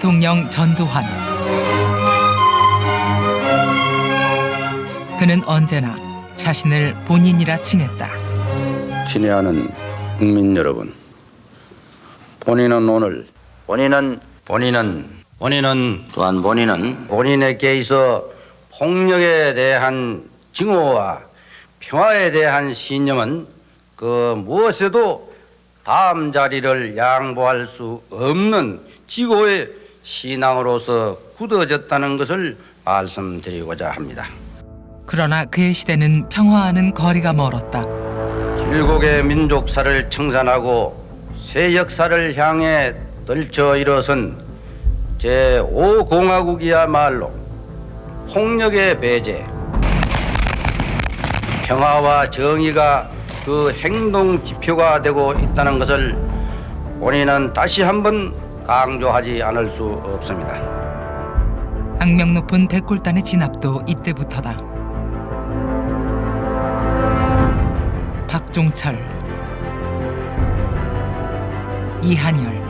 대통령 전두환. 그는 언제나 자신을 본인이라 칭했다. 친애하는 국민 여러분, 본인은 오늘 본인은 본인에게 있어 폭력에 대한 증오와 평화에 대한 신념은 그 무엇에도 다음 자리를 양보할 수 없는 지고의 신앙으로서 굳어졌다는 것을 말씀드리고자 합니다. 그러나 그의 시대는 평화와는 거리가 멀었다. 일국의 민족사를 청산하고 새 역사를 향해 떨쳐 일어선 제5공화국이야말로 폭력의 배제, 평화와 정의가 그 행동 지표가 되고 있다는 것을 본인은 다시 한번 강조하지 않을 수 없습니다. 악명 높은 대골단의 진압도 이때부터다. 박종철, 이한열,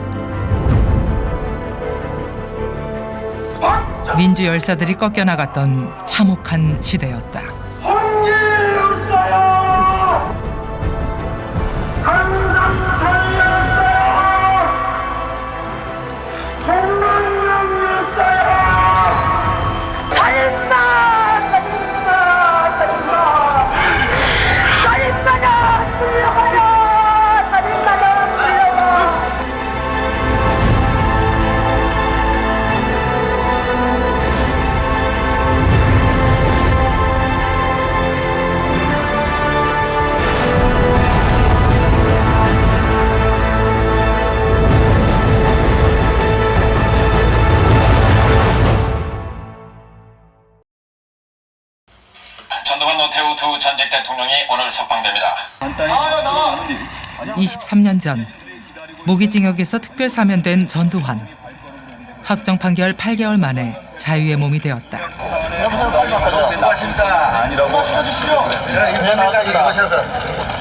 민주 열사들이 꺾여나갔던 참혹한 시대였다. 홍길 열사야! 한상철 열사야! 홍만영 열사야! 살인마! 살인마! 살인마! 살인마다 불려가라! 살인마다 불려가! 전두환 노태우 두 전직 대통령이 오늘 석방됩니다. 23년 전 무기징역에서 특별 사면된 전두환. 확정 판결 8개월 만에 자유의 몸이 되었다. 수고하십니다. 아니라고 사주시죠. 입면까지 오셔서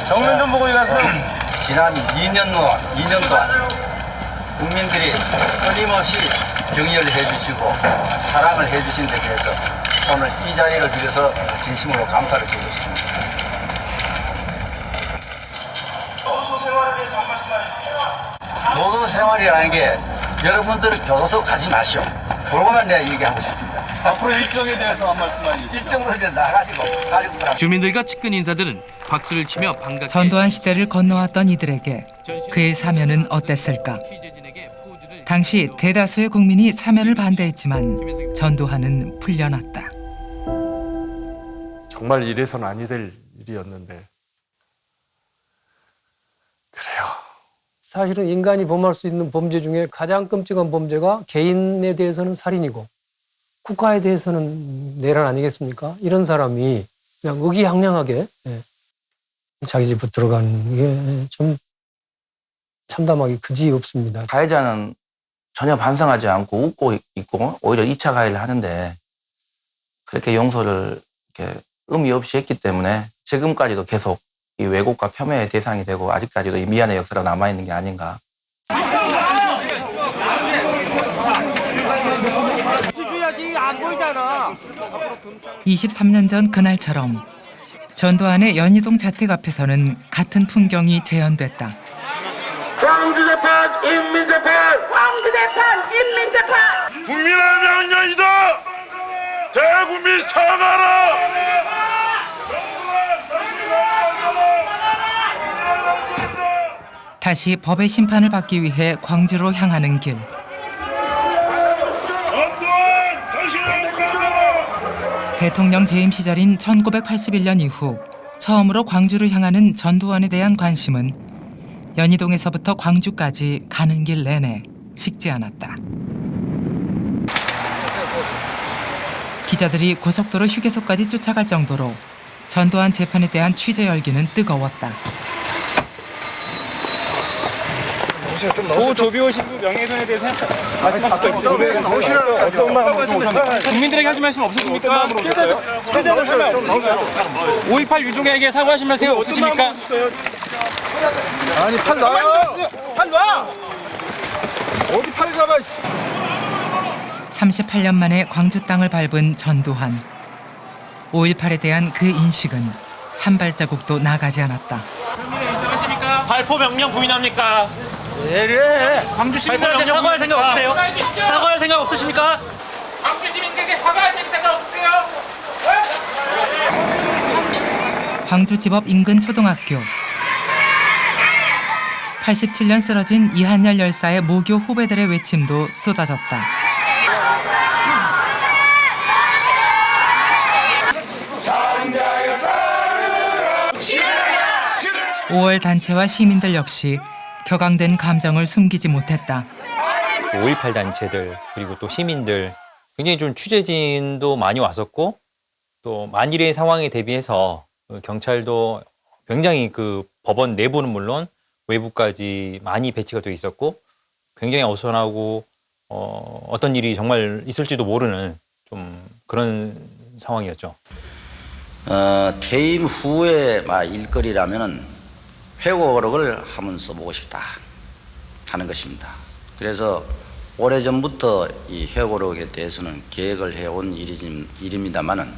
정면 좀 보고 일하세요. 지난 2년 동안 국민들이 끊임없이 경의를 해주시고 사랑을 해주신 데 대해서 오늘 이 자리를 빌어서 진심으로 감사를 드리고 싶습니다. 교도소 생활에 대해서 한 말씀 해주세요. 교도소 생활이라는 게 여러분들은 교도소 가지 마시오. 그러고만 내가 얘기하고 싶습니다. 앞으로 일정에 대해서 한 말씀만 해주세요. 일정도 이제 나가지고 가지고 주민들과 측근 인사들은 박수를 치며 반갑게 전두환 시대를 건너왔던 이들에게 그의 사면은 어땠을까? 당시 대다수의 국민이 사면을 반대했지만 전두환은 풀려났다. 정말 이래서는 아니 될 일이었는데 그래요. 사실은 인간이 범할 수 있는 범죄 중에 가장 끔찍한 범죄가 개인에 대해서는 살인이고 국가에 대해서는 내란 아니겠습니까? 이런 사람이 그냥 의기양양하게 자기 집으로 들어가는 게 좀 참담하기 그지없습니다. 가해자는 전혀 반성하지 않고 웃고 있고 오히려 2차 가해를 하는데 그렇게 용서를 이렇게 의미 없이 했기 때문에 지금까지도 계속 이 왜곡과 폄훼의 대상이 되고 아직까지도 이 미안의 역사가 남아있는 게 아닌가. 23년 전 그날처럼 전두환의 연희동 자택 앞에서는 같은 풍경이 재현됐다. 광주재판, 인민재판! 광주재판, 인민재판! 국민의 명령이다! 대국민 사과하라! 다시 법의 심판을 받기 위해 광주로 향하는 길. 대통령 재임 시절인 1981년 이후 처음으로 광주를 향하는 전두환에 대한 관심은 연희동에서부터 광주까지 가는 길 내내 식지 않았다. 기자들이 고속도로 휴게소까지 쫓아갈 정도로 전두환 재판에 대한 취재 열기는 뜨거웠다. 고 조비오시구 명예훼손에 대해서 말씀하실 거 있으세요? 국민들에게 하신 말씀 없으십니까? 5.18 유족에게 사과하신 말씀 없으십니까? 아니 팔 놔! 팔 놔! 어디 팔을 잡아! 38년 만에 광주 땅을 밟은 전두환. 5.18에 대한 그 인식은 한 발자국도 나가지 않았다. 발포 명령 부인합니까? 왜 이래? 광주 시민들한테 사과할 생각 없으세요? 사과할 생각 없으십니까? 광주 시민들에게 사과할 생각 없으세요? 광주지법 인근 초등학교. 87년 쓰러진 이한열 열사의 모교 후배들의 외침도 쏟아졌다. 5월 단체와 시민들 역시 격앙된 감정을 숨기지 못했다. 5.18 단체들 그리고 또 시민들 굉장히 좀 취재진도 많이 왔었고 또 만일의 상황에 대비해서 경찰도 굉장히 그 법원 내부는 물론 외부까지 많이 배치가 돼 있었고 굉장히 어수선하고 어떤 일이 정말 있을지도 모르는 좀 그런 상황이었죠. 퇴임 후의 일거리라면은 회고록을 한번 써보고 싶다 하는 것입니다. 그래서 오래전부터 이 회고록에 대해서는 계획을 해온 일입니다만은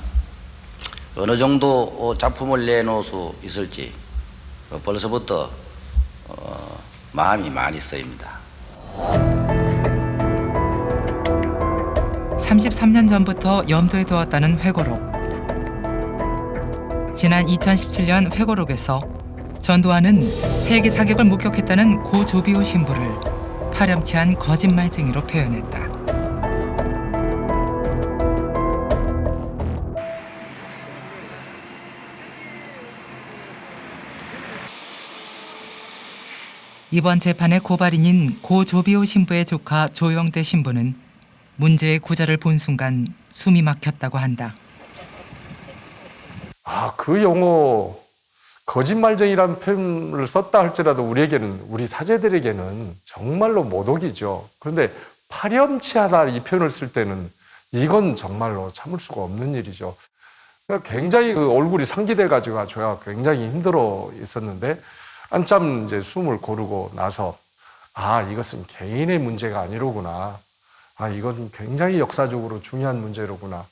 어느 정도 작품을 내놓을 수 있을지 벌써부터 마음이 많이 쓰입니다. 33년 전부터 염두에 두었다는 회고록. 지난 2017년 회고록에서 전두환은 헬기 사격을 목격했다는 고 조비오 신부를 파렴치한 거짓말쟁이로 표현했다. 이번 재판의 고발인인 고 조비오 신부의 조카 조영대 신부는 문제의 구절을 본 순간 숨이 막혔다고 한다. 그 용어 거짓말쟁이라는 표현을 썼다 할지라도 우리 사제들에게는 정말로 모독이죠. 그런데 파렴치하다 이 표현을 쓸 때는 이건 정말로 참을 수가 없는 일이죠. 굉장히 그 얼굴이 상기돼 가지고 저야 굉장히 힘들어 있었는데 한참 이제 숨을 고르고 나서 이것은 개인의 문제가 아니로구나. 이건 굉장히 역사적으로 중요한 문제로구나.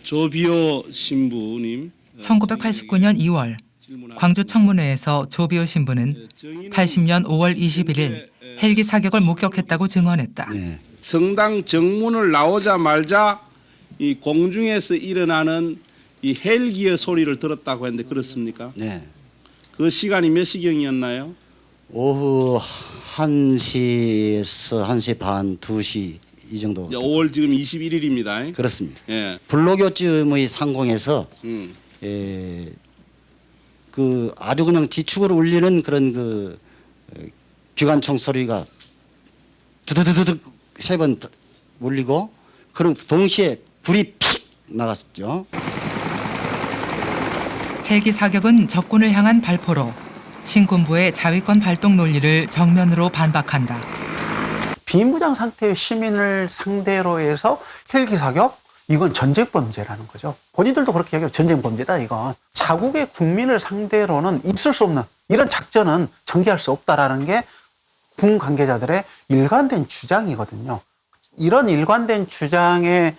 조비오 신부님 1989년 2월 광주 청문회에서 조비오 신부는 80년 5월 21일 헬기 사격을 목격했다고 증언했다. 성당 정문을 나오자마자 이 공중에서 일어나는 이 헬기의 소리를 들었다고 했는데 그렇습니까? 네. 그 시간이 몇 시경이었나요? 오후 1시에서 1시 반, 2시 이 정도. 5월 지금 21일입니다. 그렇습니다. 예. 불로교쯤의 상공에서 그 아주 그냥 지축으로 울리는 그런 그 기관총 소리가 두두두둑 3번 울리고 그럼 동시에 불이 픽 나갔죠. 헬기 사격은 적군을 향한 발포로 신군부의 자위권 발동 논리를 정면으로 반박한다. 비무장 상태의 시민을 상대로 해서 헬기 사격? 이건 전쟁 범죄라는 거죠. 본인들도 그렇게 얘기해요. 전쟁 범죄다 이건. 자국의 국민을 상대로는 있을 수 없는 이런 작전은 전개할 수 없다라는 게 군 관계자들의 일관된 주장이거든요. 이런 일관된 주장이었기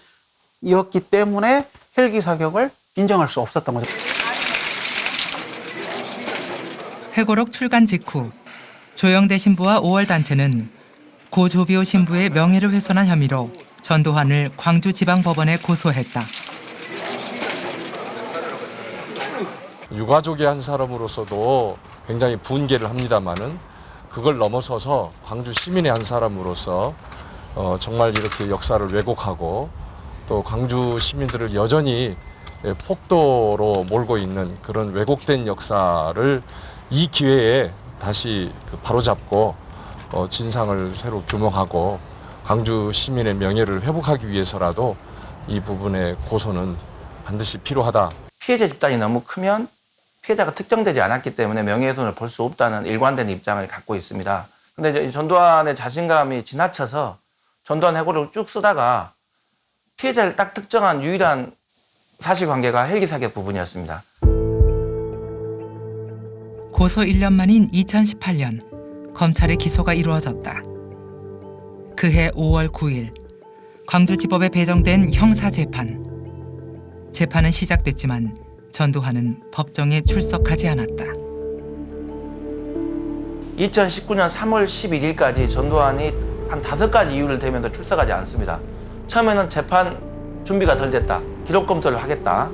때문에 헬기 사격을 인정할 수 없었던 거죠. 회고록 출간 직후 조영대 신부와 5월 단체는 고 조비오 신부의 명예를 훼손한 혐의로 전두환을 광주지방법원에 고소했다. 유가족의 한 사람으로서도 굉장히 분개를 합니다마는 그걸 넘어서서 광주 시민의 한 사람으로서 정말 이렇게 역사를 왜곡하고 또 광주 시민들을 여전히 폭도로 몰고 있는 그런 왜곡된 역사를 이 기회에 다시 바로잡고 진상을 새로 규명하고 광주 시민의 명예를 회복하기 위해서라도 이 부분의 고소는 반드시 필요하다. 피해자 집단이 너무 크면 피해자가 특정되지 않았기 때문에 명예훼손을 볼 수 없다는 일관된 입장을 갖고 있습니다. 근데 전두환의 자신감이 지나쳐서 전두환 회고록을 쭉 쓰다가 피해자를 딱 특정한 유일한 사실관계가 헬기 사격 부분이었습니다. 고소 1년 만인 2018년 검찰의 기소가 이루어졌다. 그해 5월 9일 광주지법에 배정된 형사재판. 재판은 시작됐지만 전두환은 법정에 출석하지 않았다. 2019년 3월 11일까지 전두환이 한 5가지 이유를 대면서 출석하지 않습니다. 처음에는 재판 준비가 덜 됐다. 기록 검토를 하겠다.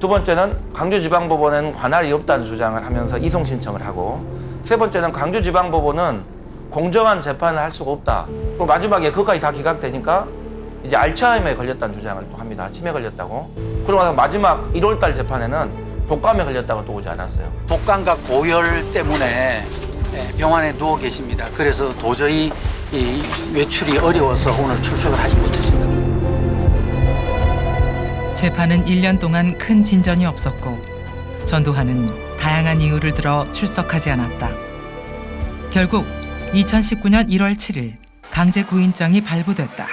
두 번째는 광주지방법원에는 관할이 없다는 주장을 하면서 이송 신청을 하고, 세 번째는 광주지방법원은 공정한 재판을 할 수가 없다. 또 마지막에 그것까지 다 기각되니까 이제 알츠하이머에 걸렸다는 주장을 또 합니다. 치매 걸렸다고. 그러고 나서 마지막 1월달 재판에는 독감에 걸렸다고 또 오지 않았어요. 독감과 고열 때문에 병원에 누워 계십니다. 그래서 도저히 이 외출이 어려워서 오늘 출석을 하지 못했습니다. 재판은 1년 동안 큰 진전이 없었고 전두환은 다양한 이유를 들어 출석하지 않았다. 결국 2019년 1월 7일 강제 구인장이 발부됐다.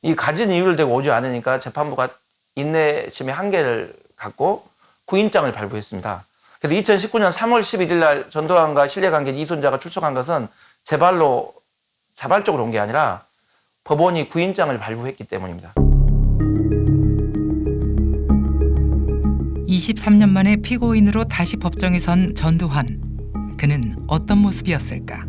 이 가진 이유를 대고 오지 않으니까 재판부가 인내심의 한계를 갖고 구인장을 발부했습니다. 그래서 2019년 3월 11일 날 전두환과 신뢰관계 이순자가 출석한 것은 자발적으로 온 게 아니라 법원이 구인장을 발부했기 때문입니다. 23년 만에 피고인으로 다시 법정에 선 전두환. 그는 어떤 모습이었을까?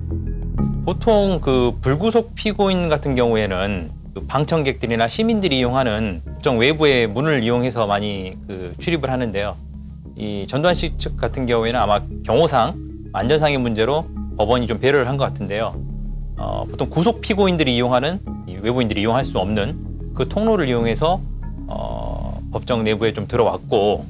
보통 그 불구속 피고인 같은 경우에는 그 방청객들이나 시민들이 이용하는 법정 외부의 문을 이용해서 많이 그 출입을 하는데요. 이 전두환 씨 측 같은 경우에는 아마 경호상, 안전상의 문제로 법원이 좀 배려를 한 것 같은데요. 보통 구속 피고인들이 이용하는, 이 외부인들이 이용할 수 없는 그 통로를 이용해서 법정 내부에 좀 들어왔고,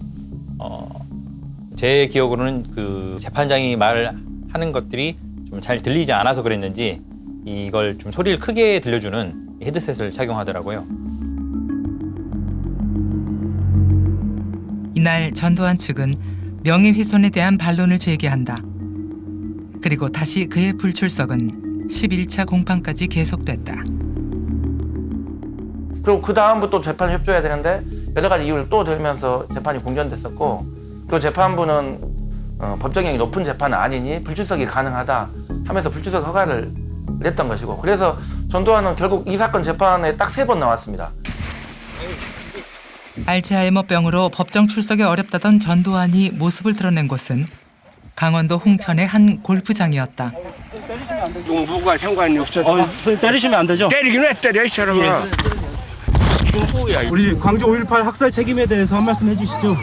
제 기억으로는 그 재판장이 말하는 것들이 좀 잘 들리지 않아서 그랬는지 이걸 좀 소리를 크게 들려주는 헤드셋을 착용하더라고요. 이날 전두환 측은 명예훼손에 대한 반론을 제기한다. 그리고 다시 그의 불출석은 11차 공판까지 계속됐다. 그리고 그 다음부터 재판을 협조해야 되는데 여러 가지 이유를 또 들면서 재판이 공전됐었고, 그 재판부는 법정형이 높은 재판은 아니니 불출석이 가능하다 하면서 불출석 허가를 냈던 것이고, 그래서 전두환은 결국 이 사건 재판에 딱 3번 나왔습니다. 알츠하이머병으로 법정 출석이 어렵다던 전두환이 모습을 드러낸 곳은 강원도 홍천의 한 골프장이었다. 누가 상관이 없어서. 때리시면 안 되죠? 때리긴 왜 때려, 이 사람아. 우리 광주 5.18 학살 책임에 대해서 한 말씀 해주시죠.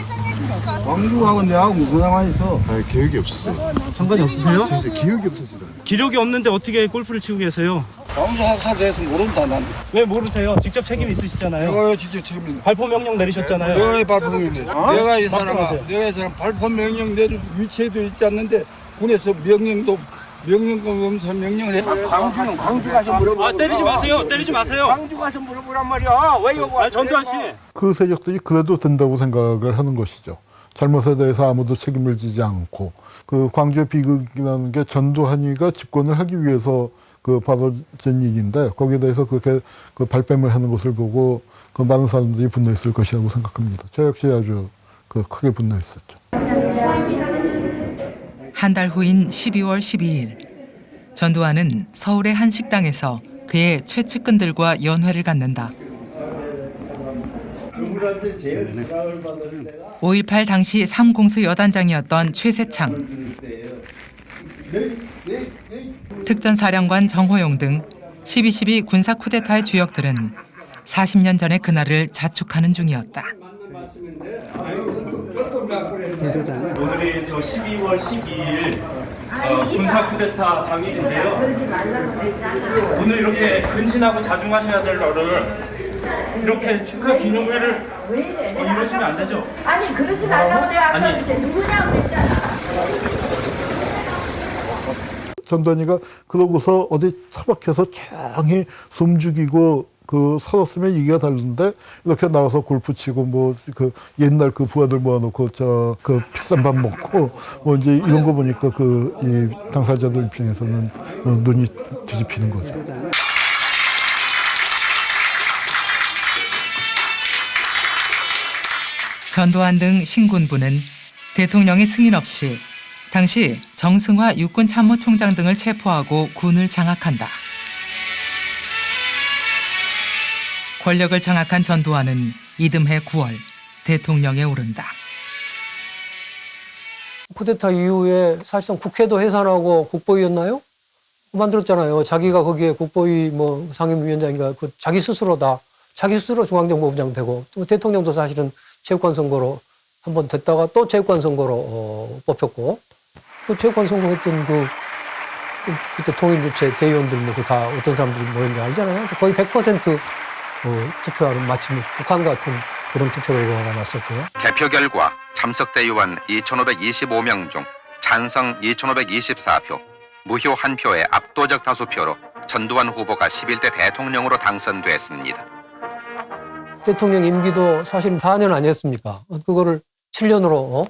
광주하고 내하고 무슨 상관이 있어? 기억이 없으세요. 상관이 없으세요? 기억이 없으시다. 기록이 없는데 어떻게 골프를 치고 계세요? 광주 학살 대해서 모른다, 난. 왜 모르세요? 직접 책임 있으시잖아요. 내가 직접 책임이. 발포 명령 내리셨잖아요. 내가 발포 명령 내렸어. 내가 이 사람아, 말씀하세요. 내가 이 사람 발포 명령 내릴 위치에도 있지 않는데 군에서 명령권 검사 명령을 해. 광주는 광주 가서 물어보라. 때리지 마세요. 때리지 마세요. 광주 가서 물어보란 말이야. 왜 여기 왔어? 전두환 씨. 그 세력들이 그래도 된다고 생각을 하는 것이죠. 잘못에 대해서 아무도 책임을 지지 않고, 그 광주의 비극이라는 게 전두환이가 집권을 하기 위해서 그 벌어진 일인데, 거기에 대해서 그렇게 그 발뺌을 하는 것을 보고 그 많은 사람들이 분노했을 것이라고 생각합니다. 저 역시 아주 그 크게 분노했었죠. 한 달 후인 12월 12일 전두환은 서울의 한 식당에서 그의 최측근들과 연회를 갖는다. 5.18 당시 3공수 여단장이었던 최세창, 특전사령관 정호용 등 12.12 군사 쿠데타의 주역들은 40년 전의 그날을 자축하는 중이었다. 오늘이 저 12월 12일 군사 쿠데타 당일인데요. 오늘 이렇게 근신하고 자중하셔야 될 날을 이렇게 축하 기념회를 이러시면 안 되죠. 아니 그러지 말라고 내가 아까 그랬지. 누구냐고 그랬잖아. 전두환이가 그러고서 어디 처박혀서 조용히 숨죽이고 그 살았으면 얘기가 다른데, 이렇게 나와서 골프 치고 뭐 그 옛날 그 부하들 모아놓고 그 비싼 밥 먹고 뭐 이제 이런 거 보니까 그 이 당사자들 입장에서는 눈이 뒤집히는 거죠. 전두환 등 신군부는 대통령의 승인 없이 당시 정승화 육군참모총장 등을 체포하고 군을 장악한다. 권력을 장악한 전두환은 이듬해 9월 대통령에 오른다. 쿠데타 이후에 사실상 국회도 해산하고 국보위였나요? 만들었잖아요. 자기가 거기에 국보위 상임위원장인가 자기 스스로 중앙정보부장 되고 또 대통령도 사실은 체육관 선거로 한번 됐다가 또 체육관 선거로 뽑혔고 그 체육관 선거했던 그때 통일주체 대의원들 다 어떤 사람들이 모였는지 알잖아요. 거의 100% 투표하는 마치 북한 같은 그런 투표 결과가 났었고요. 대표 결과 참석대 의원 2,525명 중 찬성 2,524표, 무효 1표의 압도적 다수표로 전두환 후보가 11대 대통령으로 당선됐습니다. 대통령 임기도 사실은 4년 아니었습니까? 그거를 7년으로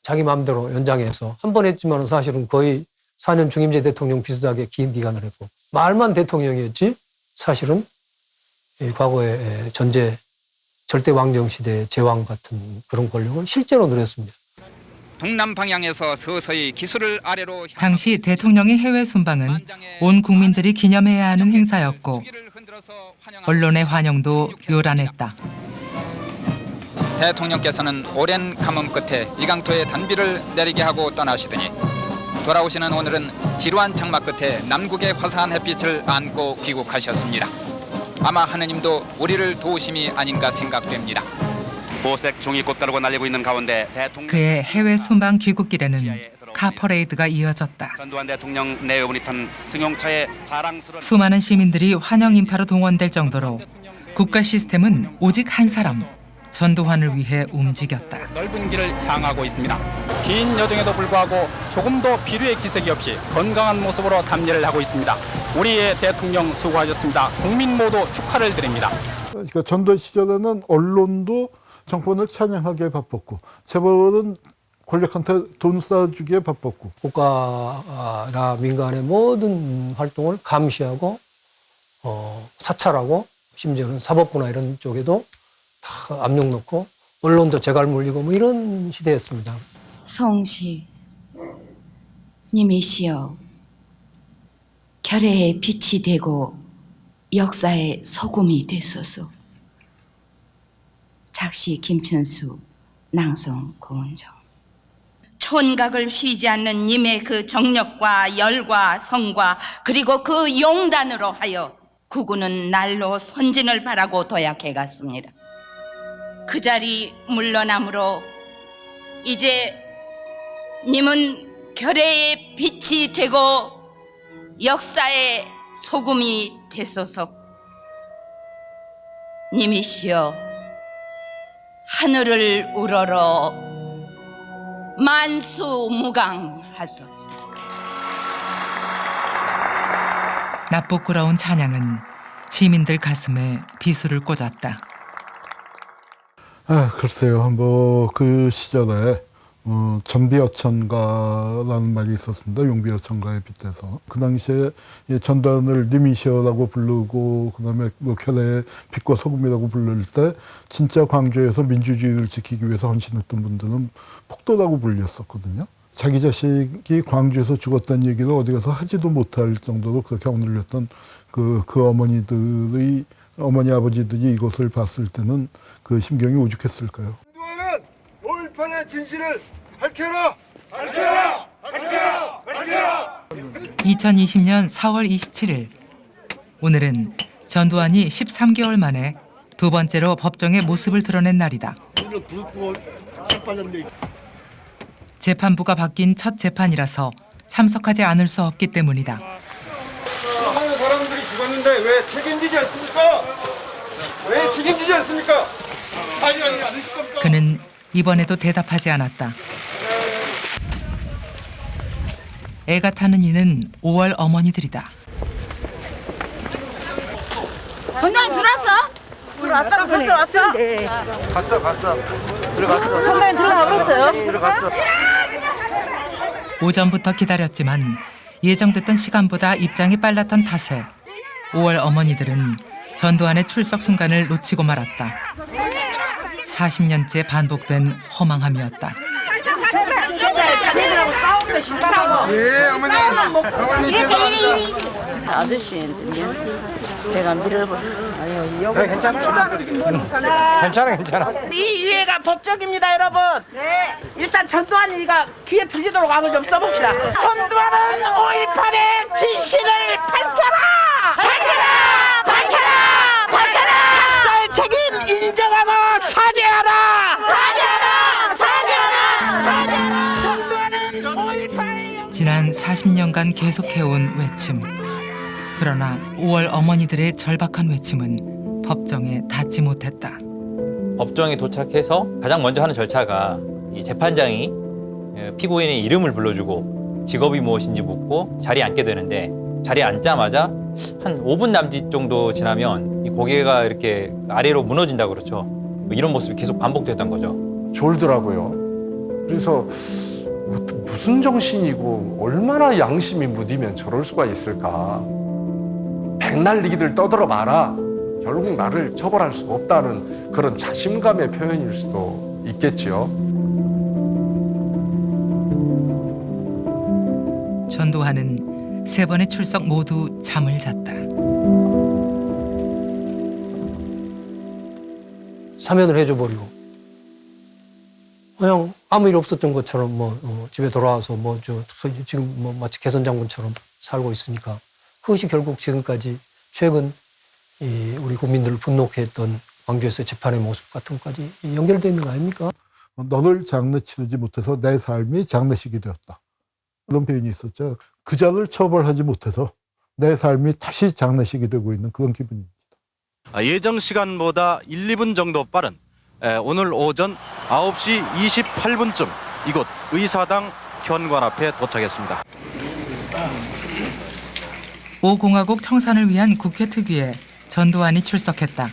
자기 마음대로 연장해서 한 번 했지만 사실은 거의 4년 중임제 대통령 비슷하게 긴 기간을 했고 말만 대통령이었지 사실은 과거의 절대 왕정 시대의 제왕 같은 그런 권력을 실제로 누렸습니다. 동남 방향에서 서서히 기술을 아래로 당시 대통령의 해외 순방은 온 국민들이 기념해야 하는 행사였고 언론의 환영도 요란했다. 대통령께서는 오랜 가뭄 끝에 이강토에 단비를 내리게 하고 떠나시더니 돌아오시는 오늘은 지루한 장마 끝에 남국의 화사한 햇빛을 안고 귀국하셨습니다. 아마 하느님도 우리를 도우심이 아닌가 생각됩니다. 보색 종이 꽃가루가 날리고 있는 가운데 그의 해외 순방 귀국길에는 카퍼레이드가 이어졌다. 전두환 대통령 내의원이 탄 승용차에 자랑스러운 수많은 시민들이 환영 인파로 동원될 정도로 국가 시스템은 오직 한 사람, 전두환을 위해 움직였다. 넓은 길을 향하고 있습니다. 긴 여정에도 불구하고 조금도 비류의 기색이 없이 건강한 모습으로 답례를 하고 있습니다. 우리의 대통령 수고하셨습니다. 국민 모두 축하를 드립니다. 그러니까 전두환 시절에는 언론도 정권을 찬양하기에 바빴고 재벌은 권력한테 돈 쌓아주기에 바빴고 국가나 민간의 모든 활동을 감시하고 사찰하고 심지어는 사법부나 이런 쪽에도 다 압력 넣고 언론도 재갈 물리고 이런 시대였습니다. 성시 님이시여 결의의 빛이 되고 역사의 소금이 되소서. 작시 김천수, 낭송 고은정. 촌각을 쉬지 않는 님의 그 정력과 열과 성과 그리고 그 용단으로 하여 구군은 날로 선진을 바라고 도약해 갔습니다. 그 자리 물러나므로 이제 님은 결의의 빛이 되고 역사의 소금이 되소서. 님이시여 하늘을 우러러 만수무강하소서. 납부끄러운 찬양은 시민들 가슴에 비수를 꽂았다. 글쎄요, 그 시절에 전비어천가라는 말이 있었습니다. 용비어천가에 빗대서 그 당시에 전두환을 님이시여라고 부르고 그다음에 결의의 빛과 소금이라고 부를 때 진짜 광주에서 민주주의를 지키기 위해서 헌신했던 분들은 폭도라고 불렸었거든요. 자기 자식이 광주에서 죽었다는 얘기를 어디 가서 하지도 못할 정도로 그렇게 억눌렸던 그 어머니 아버지들이 이것을 봤을 때는 그 심경이 오죽했을까요? 5.18의 진실을 밝혀라! 밝혀라! 밝혀라! 밝혀라! 2020년 4월 27일 오늘은 전두환이 13개월 만에 두 번째로 법정에 모습을 드러낸 날이다. 재판부가 바뀐 첫 재판이라서 참석하지 않을 수 없기 때문이다. 수많은 사람들이 죽었는데 왜 책임지지 않습니까? 왜 책임지지 않습니까? 아니 않으실 겁니까? 그는 이번에도 대답하지 않았다. 애가 타는 이는 5월 어머니들이다. 전두환 들어왔어? 들어왔다고 벌써 왔어? 네. 갔어. 들어갔어. 전두환 들어가 버렸어요? 들어갔어. 오전부터 기다렸지만 예정됐던 시간보다 입장이 빨랐던 탓에 5월 어머니들은 전두환의 출석 순간을 놓치고 말았다. 40년째 반복된 허망함이었다. 자네들하고 싸우면 예, 어머니. 어머니 죄송합니다. 아저씨인데 내가 밀어버렸어. 괜찮아. 괜찮아. 이 위에가 법적입니다, 여러분. 네. 일단 전두환이가 귀에 들리도록 한번 좀 써봅시다. 전두환은 5.18의 진실을 밝혀라! 밝혀라! 밝혀라! 밝혀라! 학살 책임 인정하고 사죄하라! 사죄하라! 사죄하라! 사죄하라! 전두환은 5.18... 지난 40년간 계속해온 외침. 그러나 5월 어머니들의 절박한 외침은 법정에 닿지 못했다. 법정에 도착해서 가장 먼저 하는 절차가 이 재판장이 피고인의 이름을 불러주고 직업이 무엇인지 묻고 자리에 앉게 되는데, 자리에 앉자마자 한 5분 남짓 정도 지나면 이 고개가 이렇게 아래로 무너진다고 그렇죠. 이런 모습이 계속 반복됐던 거죠. 졸더라고요. 그래서 무슨 정신이고 얼마나 양심이 무디면 저럴 수가 있을까. 백날리기들 떠들어 마라. 결국 나를 처벌할 수 없다는 그런 자신감의 표현일 수도 있겠지요. 전두환은 3번의 출석 모두 잠을 잤다. 사면을 해줘버리고 그냥 아무 일 없었던 것처럼 집에 돌아와서 지금 마치 개선 장군처럼 살고 있으니까, 그것이 결국 지금까지 최근 우리 국민들을 분노케 했던 광주에서의 재판의 모습 같은 것까지 연결되어 있는 거 아닙니까? 너를 장례치르지 못해서 내 삶이 장례식이 되었다. 그런 표현이 있었죠. 그자를 처벌하지 못해서 내 삶이 다시 장례식이 되고 있는 그런 기분입니다. 예정 시간보다 1, 2분 정도 빠른 오늘 오전 9시 28분쯤 이곳 의사당 현관 앞에 도착했습니다. 5공화국 청산을 위한 국회 특위에 전두환이 출석했다.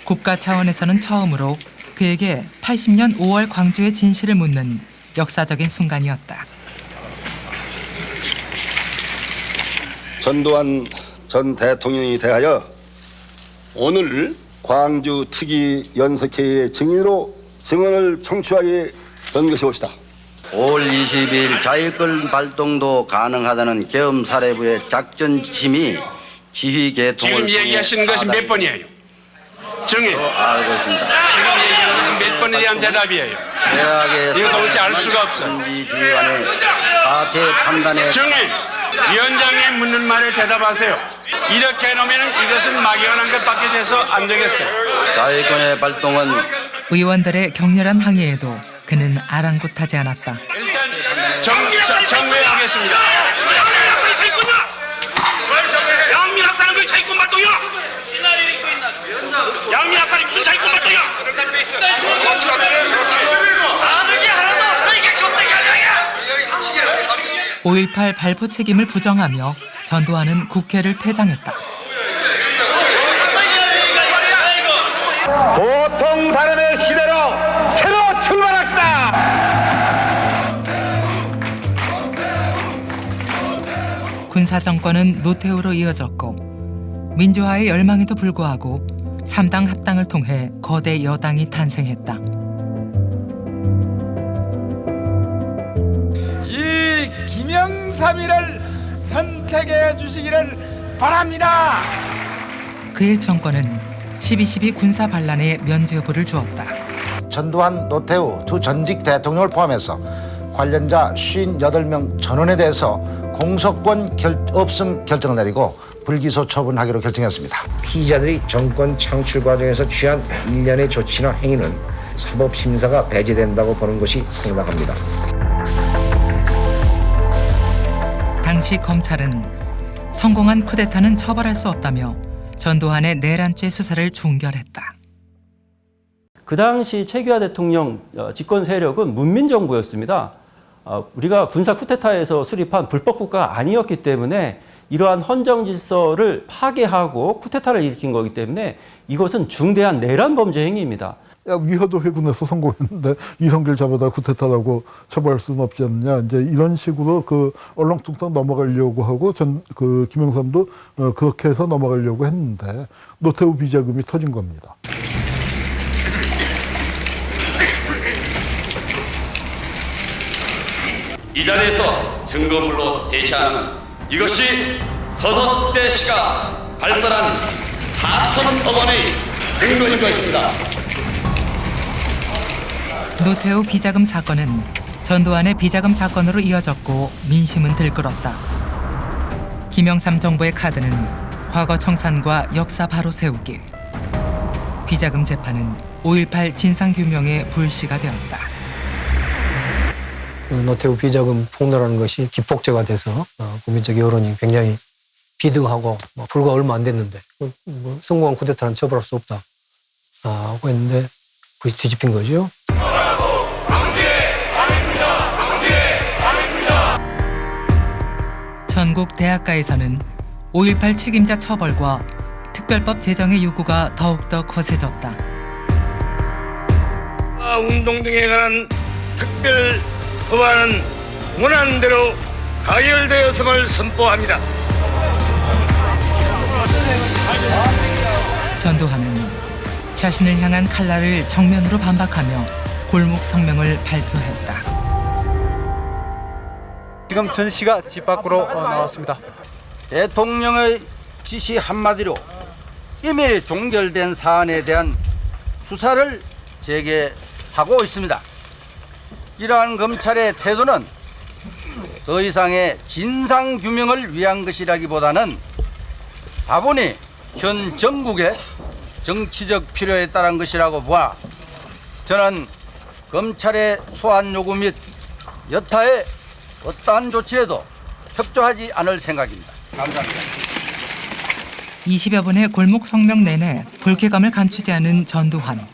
국가 차원에서는 처음으로 그에게 80년 5월 광주의 진실을 묻는 역사적인 순간이었다. 전두환 전 대통령에 대하여 오늘 광주 특위 연석회의 증인으로 증언을 청취하게 된 것이 옳시다. 5월 22일 자위권 발동도 가능하다는 계엄사령부의 작전 지침이 지휘 계통을 지금 얘기하시는 것이 몇 번이에요? 정해. 알고 있습니다. 지금 얘기하는 것이 몇 번에 대한 대답이에요? 이거 도대체 알 수가 없어요. 지휘관의 사태 판단에 정해. 위원장이 묻는 말에 대답하세요. 이렇게 해놓으면 이것은 막연한 것밖에 돼서 안 되겠어요. 자위권의 발동은 의원들의 격렬한 항의에도 그는 아랑곳하지 않았다. 일단 정회하겠습니다. 양민학사는 그 자위권 발동이야. 양민학사는 무슨 자위권 발동이야. 아는 게 하나도 없어. 이게 격대결량이야. 5.18 발포 책임을 부정하며 전두환은 국회를 퇴장했다. 보통 사람의 시대로 새로 출발합시다. 군사정권은 노태우로 이어졌고, 민주화의 열망에도 불구하고 3당 합당을 통해 거대 여당이 탄생했다. 이 김영삼이를 선택해 주시기를 바랍니다. 그의 정권은 12.12 군사 반란에 면죄 여부를 주었다. 전두환, 노태우 두 전직 대통령을 포함해서 관련자 58명 전원에 대해서 공소권 없음 결정을 내리고 불기소 처분하기로 결정했습니다. 피의자들이 정권 창출 과정에서 취한 일련의 조치나 행위는 사법심사가 배제된다고 보는 것이 상당합니다. 당시 검찰은 성공한 쿠데타는 처벌할 수 없다며 전두환의 내란죄 수사를 종결했다. 그 당시 최규하 대통령 집권 세력은 문민정부였습니다. 우리가 군사 쿠데타에서 수립한 불법 국가가 아니었기 때문에 이러한 헌정 질서를 파괴하고 쿠데타를 일으킨 거기 때문에 이것은 중대한 내란 범죄 행위입니다. 위화도 회군에서 성공했는데 이성길 잡아다 쿠데타라고 처벌할 수는 없지 않느냐. 이제 이런 식으로 얼렁뚱땅 넘어가려고 하고 김영삼도 그렇게 해서 넘어가려고 했는데 노태우 비자금이 터진 겁니다. 이 자리에서 증거물로 제시하는 이것이 서석대 씨가 발설한 4천억 원의 근거인 것입니다. 노태우 비자금 사건은 전두환의 비자금 사건으로 이어졌고 민심은 들끓었다. 김영삼 정부의 카드는 과거 청산과 역사 바로 세우기. 비자금 재판은 5.18 진상규명의 불씨가 되었다. 노태우 비자금 폭로라는 것이 기폭제가 돼서 국민적 여론이 굉장히 비등하고 불과 얼마 안 됐는데 성공한 쿠데타는 처벌할 수 없다 하고 했는데 그것이 뒤집힌 거죠. 전국 대학가에서는 5.18 책임자 처벌과 특별법 제정의 요구가 더욱더 거세졌다. 운동 등에 관한 특별 법안은 원안대로 가결되었음을 선포합니다. 전두환은 자신을 향한 칼날을 정면으로 반박하며 골목 성명을 발표했다. 지금 전 씨가 집 밖으로 나왔습니다. 대통령의 지시 한마디로 이미 종결된 사안에 대한 수사를 재개하고 있습니다. 이러한 검찰의 태도는 더 이상의 진상규명을 위한 것이라기보다는 다분히 현 정국의 정치적 필요에 따른 것이라고 보아 저는 검찰의 소환 요구 및 여타의 어떠한 조치에도 협조하지 않을 생각입니다. 감사합니다. 20여 분의 골목 성명 내내 불쾌감을 감추지 않은 전두환.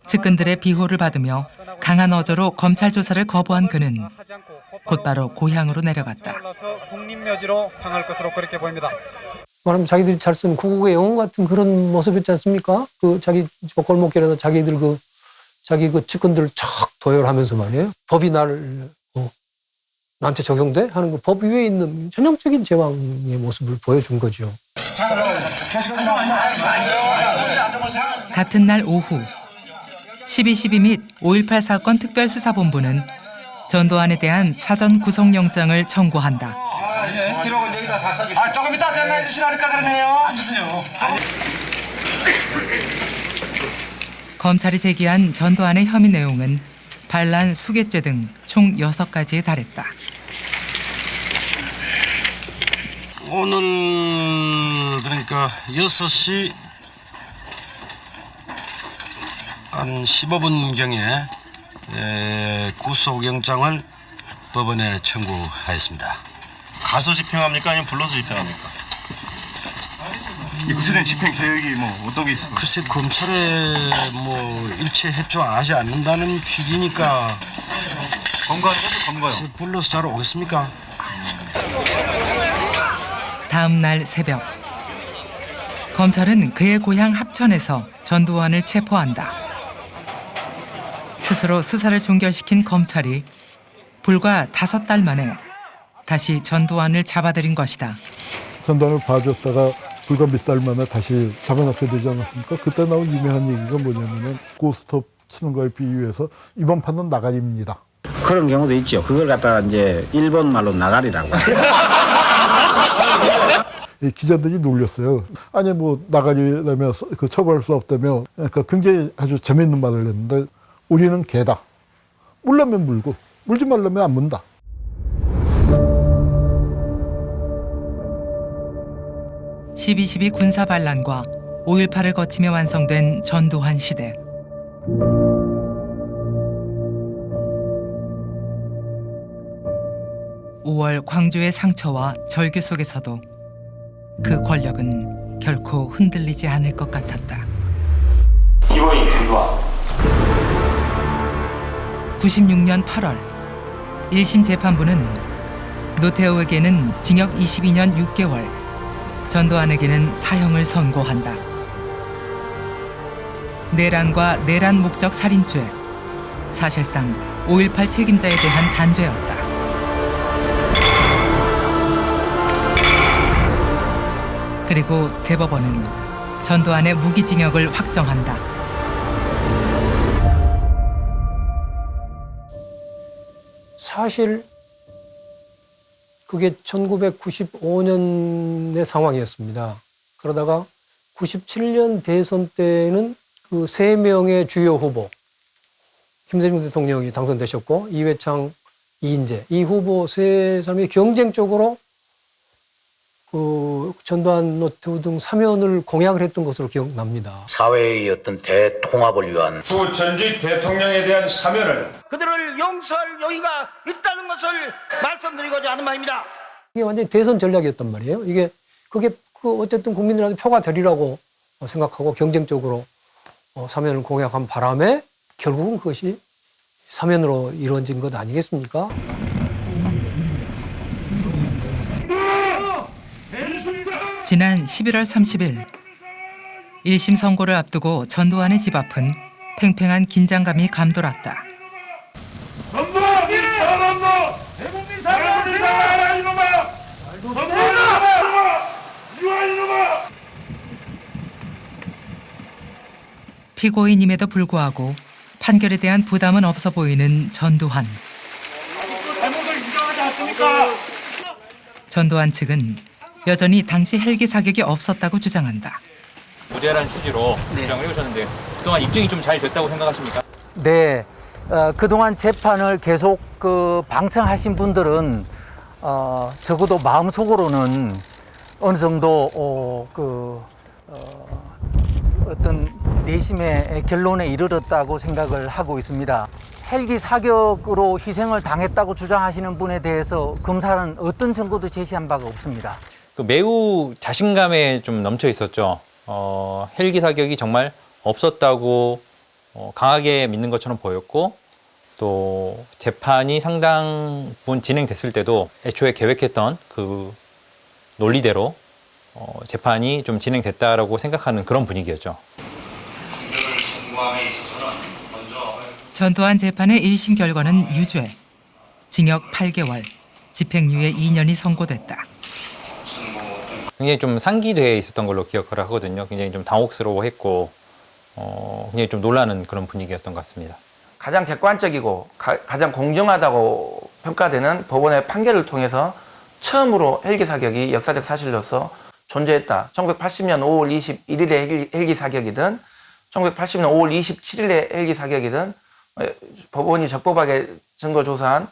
측근들의 비호를 받으며 강한 어조로 검찰 조사를 거부한 그는 곧바로 고향으로 내려갔다. 국립묘지로 향할 것으로 그렇게 보입니다. 말하면 자기들이 잘 쓰는 구국의 영웅 같은 그런 모습이었지 않습니까? 그 자기 골목길에서 자기들 자기 측근들을 척 도열하면서 말이에요. 법이 나한테 적용돼? 하는 거 법 위에 있는 전형적인 제왕의 모습을 보여준 거죠. 같은 날 오후 12.12 및 5.18 사건 특별수사본부는 전두환에 대한 사전 구속영장을 청구한다. 기록은 여기다 다 써주세요. 조금 이따 전화해 주시라니까 그러네요. 앉으세요. 검찰이 제기한 전두환의 혐의 내용은 반란, 수괴죄 등 총 6가지에 달했다. 오늘 그러니까 6시 한 15분경에 구속영장을 법원에 청구하였습니다. 가서 집행합니까? 아니면 불러서 집행합니까? 이 구체적인 집행 계획이 어떤 게 있을까요? 글쎄 검찰에 일체 협조하지 않는다는 취지니까 검거하는 것도 검거요. 불러서 잘 오겠습니까? 다음 날 새벽 검찰은 그의 고향 합천에서 전두환을 체포한다. 스스로 수사를 종결시킨 검찰이 불과 5달 만에 다시 전두환을 잡아들인 것이다. 전두환을 봐줬다가 불과 몇 달 만에 다시 잡아놓게 되지 않았습니까? 그때 나온 유명한 얘기가 뭐냐면은 고스톱 치는 거에 비유해서 이번 판은 나가리입니다. 그런 경우도 있죠. 그걸 갖다가 이제 일본 말로 나가리라고. 기자들이 놀렸어요. 아니 나가리라며 처벌할 수 없다며 그러니까 굉장히 아주 재미있는 말을 했는데 우리는 개다. 물려면 물고 물지 말라면 안 문다. (12.12) 군사 반란과 5.18을 거치며 완성된 전두환 시대. (5월) 광주의 상처와 절규 속에서도 그 권력은 결코 흔들리지 않을 것 같았다. 이거인 필요한 96년 8월 1심 재판부는 노태우에게는 징역 22년 6개월, 전두환에게는 사형을 선고한다. 내란과 내란 목적 살인죄, 사실상 5.18 책임자에 대한 단죄였다. 그리고 대법원은 전두환의 무기징역을 확정한다. 사실 그게 1995년의 상황이었습니다. 그러다가 97년 대선 때는 그 3명의 주요 후보, 김대중 대통령이 당선되셨고 이회창, 이인재 이 후보 3사람이 경쟁적으로 그 전두환, 노태우 등 사면을 공약을 했던 것으로 기억납니다. 사회의 어떤 대통합을 위한 두 전직 대통령에 대한 사면을 그들을 용서할 여기가 있다는 것을 말씀드리고자 하는 바입니다. 이게 완전히 대선 전략이었단 말이에요. 그게 어쨌든 국민들한테 표가 되리라고 생각하고 경쟁적으로 사면을 공약한 바람에 결국은 그것이 사면으로 이루어진 것 아니겠습니까? 지난 11월 30일 1심 선고를 앞두고 전두환의 집 앞은 팽팽한 긴장감이 감돌았다. 피고인임에도 불구하고 판결에 대한 부담은 없어 보이는 전두환. 전두환 측은 여전히 당시 헬기 사격이 없었다고 주장한다. 무죄라는 취지로 주장을 해오셨는데 그동안 입증이 좀 잘 됐다고 생각하십니까? 네, 그동안 재판을 계속 방청하신 분들은 적어도 마음속으로는 어느 정도 어떤 내심의 결론에 이르렀다고 생각을 하고 있습니다. 헬기 사격으로 희생을 당했다고 주장하시는 분에 대해서 검사는 어떤 증거도 제시한 바가 없습니다. 매우 자신감에 좀 넘쳐 있었죠. 헬기 사격이 정말 없었다고 강하게 믿는 것처럼 보였고 또 재판이 상당 부분 진행됐을 때도 애초에 계획했던 그 논리대로 재판이 좀 진행됐다라고 생각하는 그런 분위기였죠. 전두환 재판의 1심 결과는 유죄, 징역 8개월, 집행유예 2년이 선고됐다. 굉장히 좀 상기돼 있었던 걸로 기억을 하거든요. 굉장히 좀 당혹스러워했고 굉장히 좀 놀라는 그런 분위기였던 것 같습니다. 가장 객관적이고 가장 공정하다고 평가되는 법원의 판결을 통해서 처음으로 헬기 사격이 역사적 사실로서 존재했다. 1980년 5월 21일의 헬기 사격이든 1980년 5월 27일의 헬기 사격이든 법원이 적법하게 증거조사한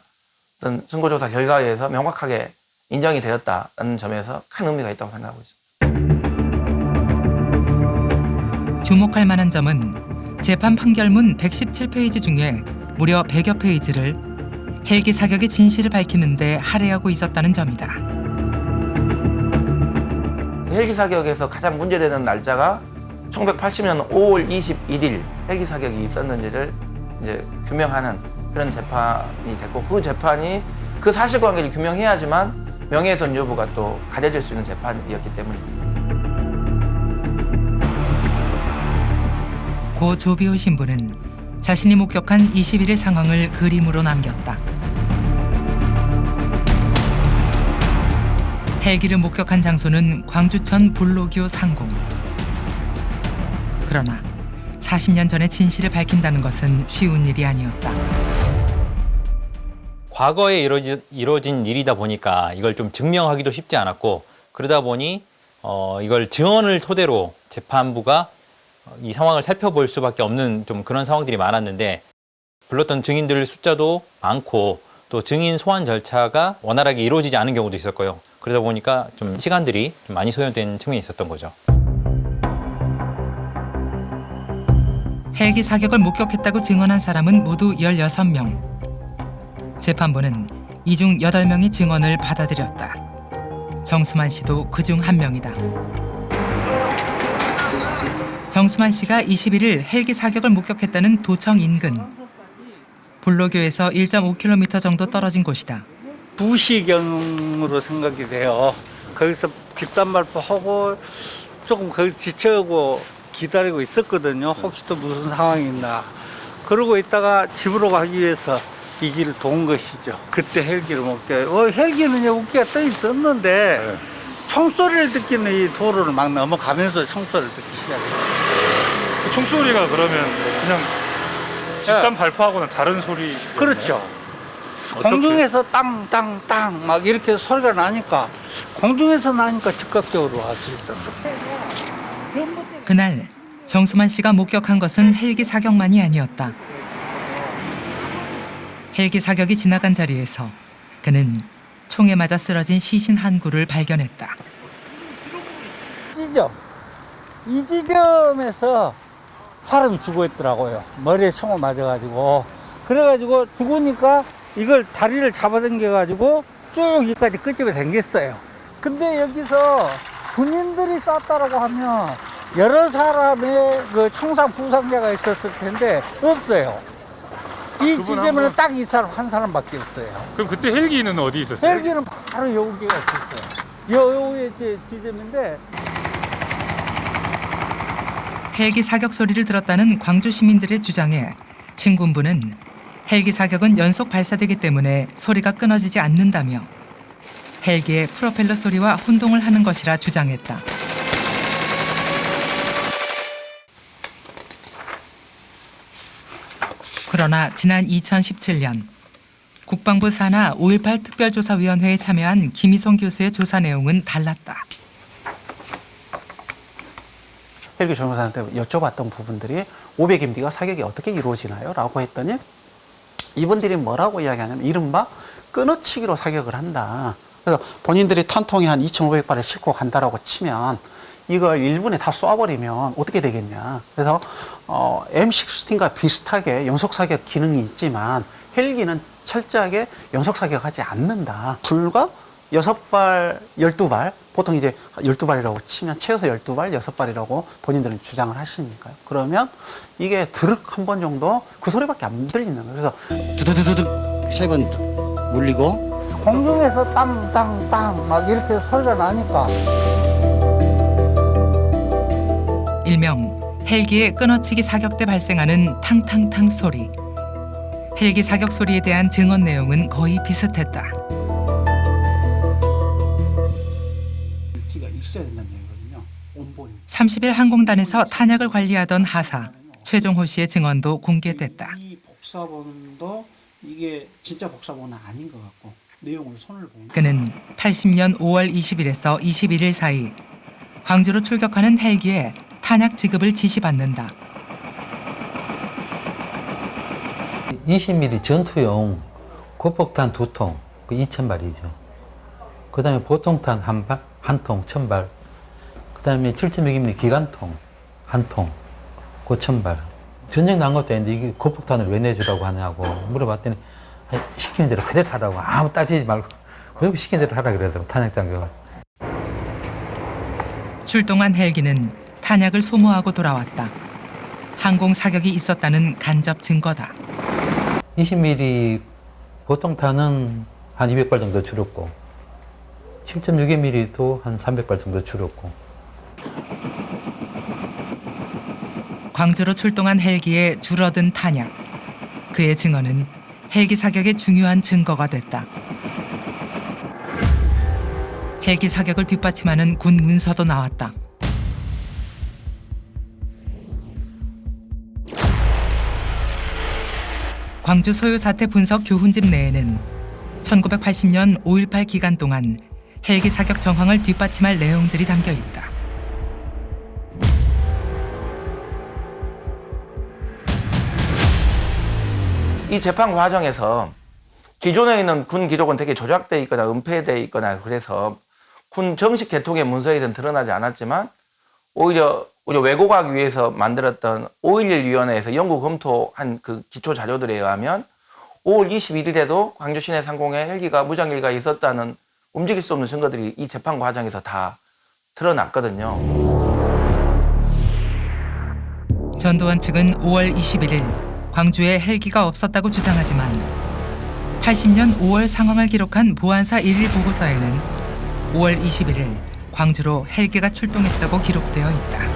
어떤 증거조사 결과에 의해서 명확하게 인정이 되었다는 점에서 큰 의미가 있다고 생각하고 있습니다. 주목할 만한 점은 재판 판결문 117페이지 중에 무려 100여 페이지를 헬기 사격의 진실을 밝히는 데 할애하고 있었다는 점이다. 헬기 사격에서 가장 문제되는 날짜가 1980년 5월 21일 헬기 사격이 있었는지를 이제 규명하는 그런 재판이 됐고 그 재판이 그 사실관계를 규명해야지만 명예훼손 여부가 또 가려질 수 있는 재판이었기 때문입니다. 고 조비오 신부는 자신이 목격한 21일 상황을 그림으로 남겼다. 헬기를 목격한 장소는 광주천 불로교 상공. 그러나 40년 전의 진실을 밝힌다는 것은 쉬운 일이 아니었다. 과거에 이루어진 일이다 보니까 이걸 좀 증명하기도 쉽지 않았고 그러다 보니 이걸 증언을 토대로 재판부가 이 상황을 살펴볼 수밖에 없는 좀 그런 상황들이 많았는데 불렀던 증인들 숫자도 많고 또 증인 소환 절차가 원활하게 이루어지지 않은 경우도 있었고요. 그러다 보니까 좀 시간들이 좀 많이 소요된 측면이 있었던 거죠. 헬기 사격을 목격했다고 증언한 사람은 모두 16명. 재판부는 이 중 8명의 증언을 받아들였다. 정수만 씨도 그중 한 명이다. 정수만 씨가 21일 헬기 사격을 목격했다는 도청 인근. 불로교에서 1.5km 정도 떨어진 곳이다. 2시경으로 생각이 돼요. 거기서 집단 발표하고 조금 거기 지쳐고 기다리고 있었거든요. 혹시 또 무슨 상황이 있나. 그러고 있다가 집으로 가기 위해서 이 길을 돈 것이죠. 그때 헬기를 목격해요. 헬기는 우기가 떠 있었는데 총소리를 듣기는 이 도로를 막 넘어가면서 총소리를 듣기 시작해요. 그 총소리가 그러면 그냥 집단 발포하고는 다른 소리? 그렇죠. 공중에서 땅땅땅 막 이렇게 소리가 나니까 공중에서 나니까 즉각적으로 알 수 있었어요. 그날 정수만 씨가 목격한 것은 헬기 사격만이 아니었다. 헬기 사격이 지나간 자리에서 그는 총에 맞아 쓰러진 시신 한 구를 발견했다. 이 지점에서 사람이 죽어 있더라고요. 머리에 총을 맞아가지고. 그래가지고 죽으니까 이걸 다리를 잡아당겨가지고 쭉 여기까지 끄집어 당겼어요. 근데 여기서 군인들이 쐈다라고 하면 여러 사람의 그 총상 부상자가 있었을 텐데 없어요. 이 지점에는 딱 이 사람 한 사람밖에 없어요. 그럼 그때 헬기는 어디 있었어요? 헬기는 바로 여기가 있었어요. 여기 지점인데. 헬기 사격 소리를 들었다는 광주 시민들의 주장에 신군부는 헬기 사격은 연속 발사되기 때문에 소리가 끊어지지 않는다며 헬기의 프로펠러 소리와 혼동을 하는 것이라 주장했다. 그러나 지난 2017년 국방부 산하 5.18 특별조사위원회에 참여한 김희송 교수의 조사 내용은 달랐다. 헬기 조종사한테 여쭤봤던 부분들이 500MD가 사격이 어떻게 이루어지나요? 라고 했더니 이분들이 뭐라고 이야기하냐면 이른바 끊어치기로 사격을 한다. 그래서 본인들이 탄통에 한 2,500발을 싣고 간다라고 치면 이걸 1분에 다 쏴버리면 어떻게 되겠냐. 그래서 M16과 비슷하게 연속사격 기능이 있지만 헬기는 철저하게 연속사격하지 않는다. 불과 6발, 12발, 보통 이제 12발이라고 치면 최소 12발, 6발이라고 본인들은 주장을 하시니까요. 그러면 이게 드륵 한 번 정도 그 소리밖에 안 들리는 거예요. 그래서 두두두두둑 3번 울리고 공중에서 땅땅땅 막 이렇게 소리가 나니까 일명 헬기의 끊어치기 사격 때 발생하는 탕탕탕 소리. 헬기 사격 소리에 대한 증언 내용은 거의 비슷했다. 일지가 있어야 된다는 얘기거든요. 온본이. 30일 항공단에서 탄약을 관리하던 하사 최종호 씨의 증언도 공개됐다. 이 복사본도 이게 진짜 복사본은 아닌 것 같고 내용을 손을 보면 그는 80년 5월 20일에서 21일 사이 광주로 출격하는 헬기에 탄약 지급을 지시받는다. 20mm 전투용 고폭탄 2통, 2,000발이죠. 그 다음에 보통탄 한 통, 1,000발. 그 다음에 7.6mm 기관통 한 통, 9,000발. 전쟁 난 것도 아닌데 이게 고폭탄을 왜 내주라고 하냐고 물어봤더니 시키는 대로 그대로 하라고. 아무 따지지 말고 왜 시키는 대로 하라 그러더라고, 탄약장교가. 출동한 헬기는 탄약을 소모하고 돌아왔다. 항공 사격이 있었다는 간접 증거다. 20mm 보통탄은 한 200발 정도 줄었고 7.62mm도 한 300발 정도 줄었고. 광주로 출동한 헬기에 줄어든 탄약. 그의 증언은 헬기 사격의 중요한 증거가 됐다. 헬기 사격을 뒷받침하는 군 문서도 나왔다. 광주 소요 사태 분석 교훈집 내에는 1980년 5.18 기간 동안 헬기 사격 정황을 뒷받침할 내용들이 담겨 있다. 이 재판 과정에서 기존에 있는 군 기록은 되게 조작되어 있거나 은폐되어 있거나 그래서 군 정식 개통의 문서에는 드러나지 않았지만 오히려 왜곡하기 위해서 만들었던 5.11위원회에서 연구 검토한 그 기초 자료들에 의하면 5월 21일에도 광주 시내 상공에 헬기가 무장일가 있었다는 움직일 수 없는 증거들이 이 재판 과정에서 다 드러났거든요. 전두환 측은 5월 21일 광주에 헬기가 없었다고 주장하지만 80년 5월 상황을 기록한 보안사 1일 보고서에는 5월 21일 광주로 헬기가 출동했다고 기록되어 있다.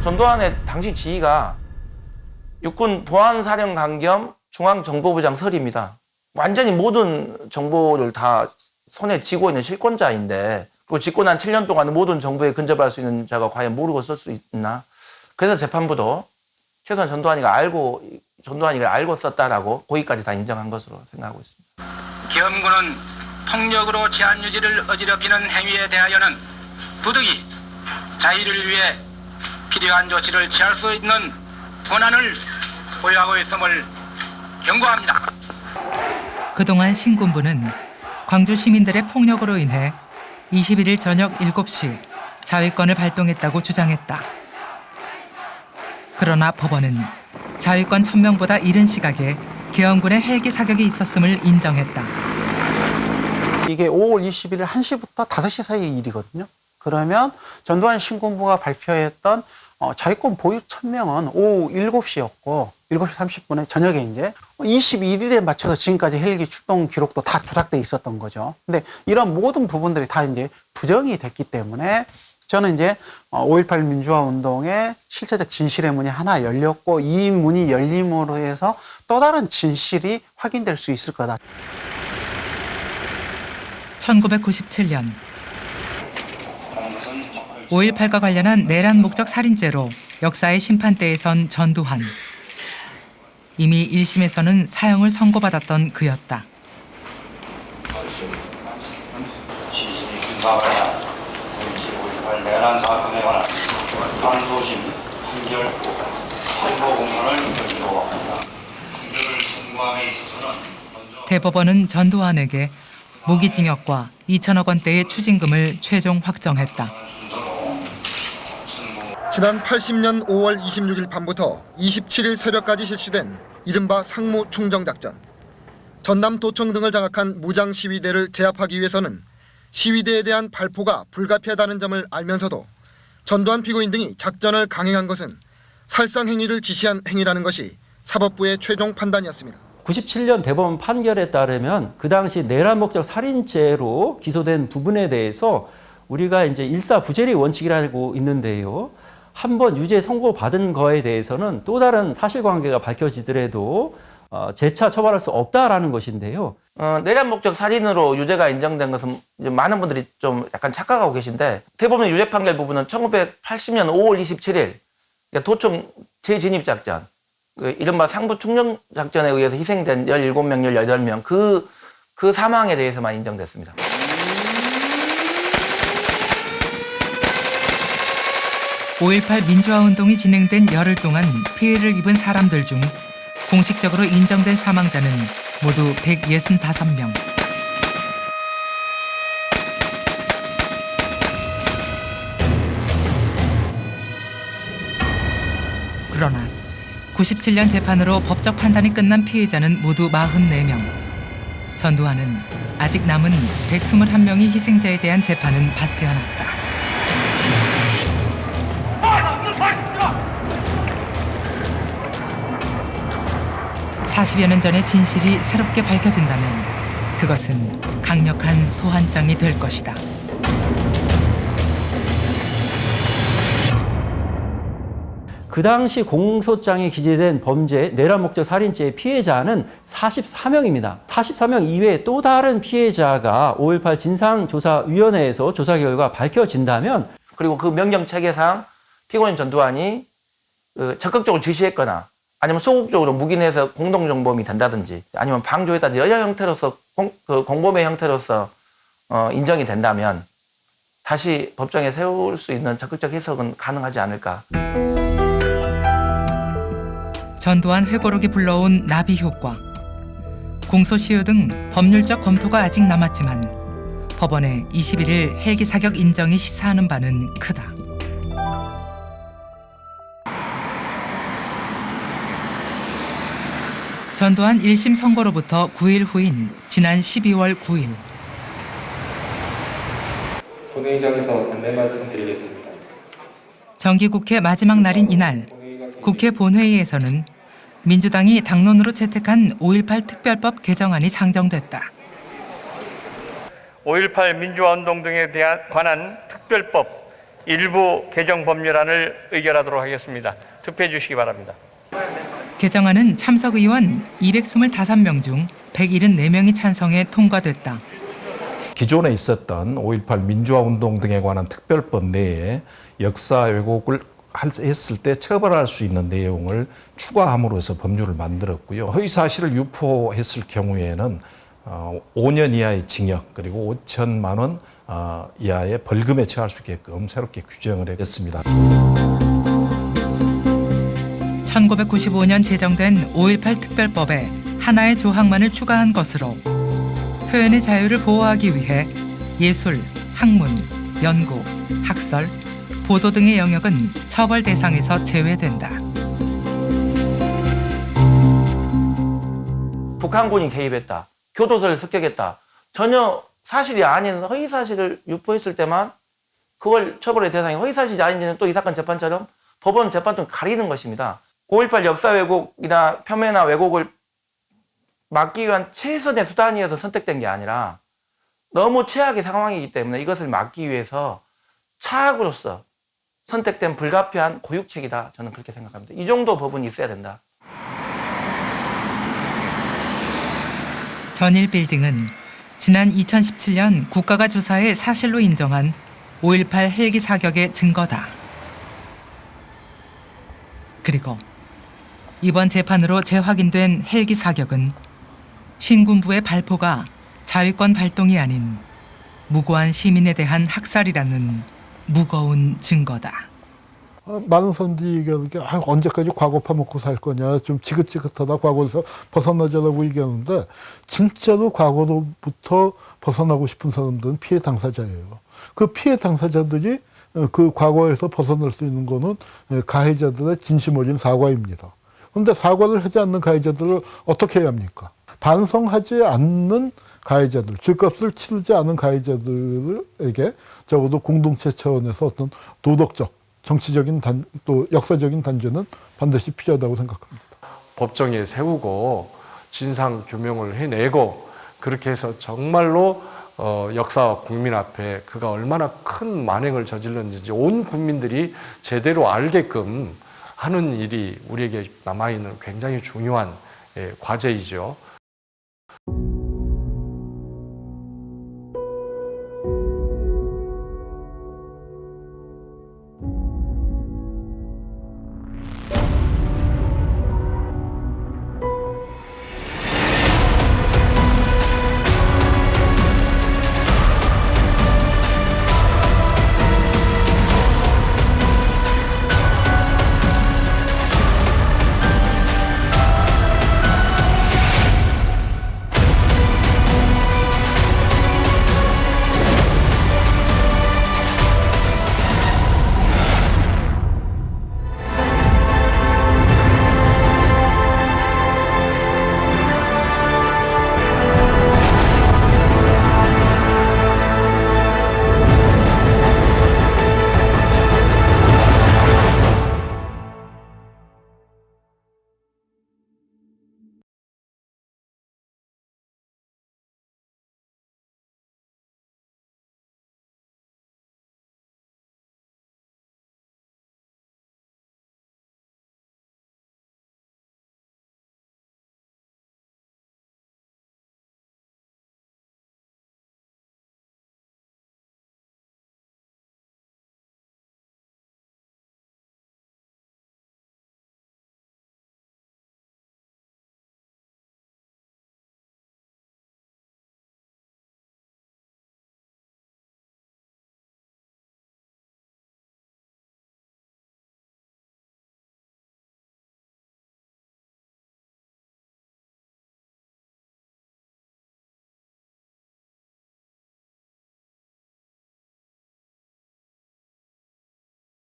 전두환의 당시 지휘가 육군 보안사령관 겸 중앙정보부장 설입니다. 완전히 모든 정보를 다 손에 쥐고 있는 실권자인데 그 집권 한 7년 동안 모든 정보에 근접할 수 있는 자가 과연 모르고 쓸 수 있나? 그래서 재판부도 최소한 전두환이가 알고 썼다라고 고의까지 다 인정한 것으로 생각하고 있습니다. 계엄군은 폭력으로 제한 유지를 어지럽히는 행위에 대하여는 부득이 자유를 위해 필요한 조치를 취할 수 있는 권한을 보유하고 있음을 경고합니다. 그동안 신군부는 광주 시민들의 폭력으로 인해 21일 저녁 7시 자위권을 발동했다고 주장했다. 그러나 법원은 자위권 천명보다 이른 시각에 계엄군의 헬기 사격이 있었음을 인정했다. 이게 5월 21일 1시부터 5시 사이의 일이거든요. 그러면 전두환 신군부가 발표했던 자위권 보유 천명은 오후 7시였고 7시 30분에 저녁에 이제 21일에 맞춰서 지금까지 헬기 출동 기록도 다 조작돼 있었던 거죠. 근데 이런 모든 부분들이 다 이제 부정이 됐기 때문에 저는 이제 5.18 민주화 운동의 실체적 진실의 문이 하나 열렸고 이 문이 열림으로 해서 또 다른 진실이 확인될 수 있을 거다. 1997년 5.18과 관련한 내란 목적 살인죄로 역사의 심판대에 선 전두환. 이미 1심에서는 사형을 선고받았던 그였다. 내란 사건에 관한 항소심 판결 선고 공문을 전도합니다. 판결을 선고함에 있어서는 대법원은 전두환에게 무기징역과 2천억 원대의 추징금을 최종 확정했다. 지난 80년 5월 26일 밤부터 27일 새벽까지 실시된 이른바 상무 충정작전. 전남 도청 등을 장악한 무장 시위대를 제압하기 위해서는 시위대에 대한 발포가 불가피하다는 점을 알면서도 전두환 피고인 등이 작전을 강행한 것은 살상 행위를 지시한 행위라는 것이 사법부의 최종 판단이었습니다. 97년 대법원 판결에 따르면 그 당시 내란 목적 살인죄로 기소된 부분에 대해서 우리가 이제 일사부재리 원칙이라고 있는데요. 한번 유죄 선고받은 거에 대해서는 또 다른 사실관계가 밝혀지더라도 재차 처벌할 수 없다라는 것인데요. 내란 목적 살인으로 유죄가 인정된 것은 이제 많은 분들이 좀 약간 착각하고 계신데 대법원 유죄 판결 부분은 1980년 5월 27일 도청 재진입작전, 이른바 상부 충정 작전에 의해서 희생된 17명, 18명 그 사망에 대해서만 인정됐습니다. (5.18) 민주화운동이 진행된 열흘 동안 피해를 입은 사람들 중 공식적으로 인정된 사망자는 모두 165명. 그러나 97년 재판으로 법적 판단이 끝난 피해자는 모두 44명. 전두환은 아직 남은 121명의 희생자에 대한 재판은 받지 않았다. 40여 년 전의 진실이 새롭게 밝혀진다면 그것은 강력한 소환장이 될 것이다. 그 당시 공소장에 기재된 범죄 내란 목적 살인죄의 피해자는 44명입니다. 44명 이외에 또 다른 피해자가 5.18 진상조사위원회에서 조사 결과 밝혀진다면 그리고 그 명령 체계상 피고인 전두환이 적극적으로 지시했거나 아니면 소극적으로 묵인해서 공동정범이 된다든지 아니면 방조했다든지 여러 형태로서 공범의 형태로서 인정이 된다면 다시 법정에 세울 수 있는 적극적 해석은 가능하지 않을까. 전두환 회고록이 불러온 나비 효과. 공소시효 등 법률적 검토가 아직 남았지만 법원의 21일 헬기 사격 인정이 시사하는 바는 크다. 전두환 1심 선고로부터 9일 후인 지난 12월 9일. 본회의장에서 안내 말씀드리겠습니다. 정기국회 마지막 날인 이날 국회 본회의에서는 민주당이 당론으로 채택한 5.18 특별법 개정안이 상정됐다. 5.18 민주화운동 등에 관한 특별법 일부 개정 법률안을 의결하도록 하겠습니다. 투표해 주시기 바랍니다. 개정안은 참석 의원 225명 중 174명이 찬성해 통과됐다. 기존에 있었던 5.18 민주화운동 등에 관한 특별법 내에 역사 왜곡을 했을 때 처벌할 수 있는 내용을 추가함으로써 법률을 만들었고요. 허위 사실을 유포했을 경우에는 5년 이하의 징역 그리고 5천만 원 이하의 벌금에 처할 수 있게끔 새롭게 규정을 했습니다. 1995년 제정된 5.18 특별법에 하나의 조항만을 추가한 것으로 표현의 자유를 보호하기 위해 예술, 학문, 연구, 학설, 보도 등의 영역은 처벌 대상에서 제외된다. 북한군이 개입했다. 교도소를 습격했다. 전혀 사실이 아닌 허위 사실을 유포했을 때만 그걸 처벌의 대상이 허위 사실이 아닌지는 또 이 사건 재판처럼 법원 재판처럼 가리는 것입니다. 5.18 역사 왜곡이나 폄훼나 왜곡을 막기 위한 최선의 수단이어서 선택된 게 아니라 너무 최악의 상황이기 때문에 이것을 막기 위해서 차악으로서 선택된 불가피한 고육책이다. 저는 그렇게 생각합니다. 이 정도 법은 있어야 된다. 전일빌딩은 지난 2017년 국가가 조사해 사실로 인정한 5.18 헬기 사격의 증거다. 그리고 이번 재판으로 재확인된 헬기 사격은 신군부의 발포가 자위권 발동이 아닌 무고한 시민에 대한 학살이라는 무거운 증거다. 많은 사람들이 얘기하는 게 언제까지 과거 파먹고 살 거냐, 좀 지긋지긋하다, 과거에서 벗어나자라고 얘기하는데 진짜로 과거로부터 벗어나고 싶은 사람들은 피해 당사자예요. 그 피해 당사자들이 그 과거에서 벗어날 수 있는 거는 가해자들의 진심 어린 사과입니다. 그런데 사과를 하지 않는 가해자들을 어떻게 해야 합니까? 반성하지 않는 가해자들, 죗값을 치르지 않은 가해자들에게 적어도 공동체 차원에서 어떤 도덕적, 정치적인 또 역사적인 단죄는 반드시 필요하다고 생각합니다. 법정에 세우고 진상 규명을 해내고 그렇게 해서 정말로 역사와 국민 앞에 그가 얼마나 큰 만행을 저질렀는지 온 국민들이 제대로 알게끔 하는 일이 우리에게 남아있는 굉장히 중요한 과제이죠.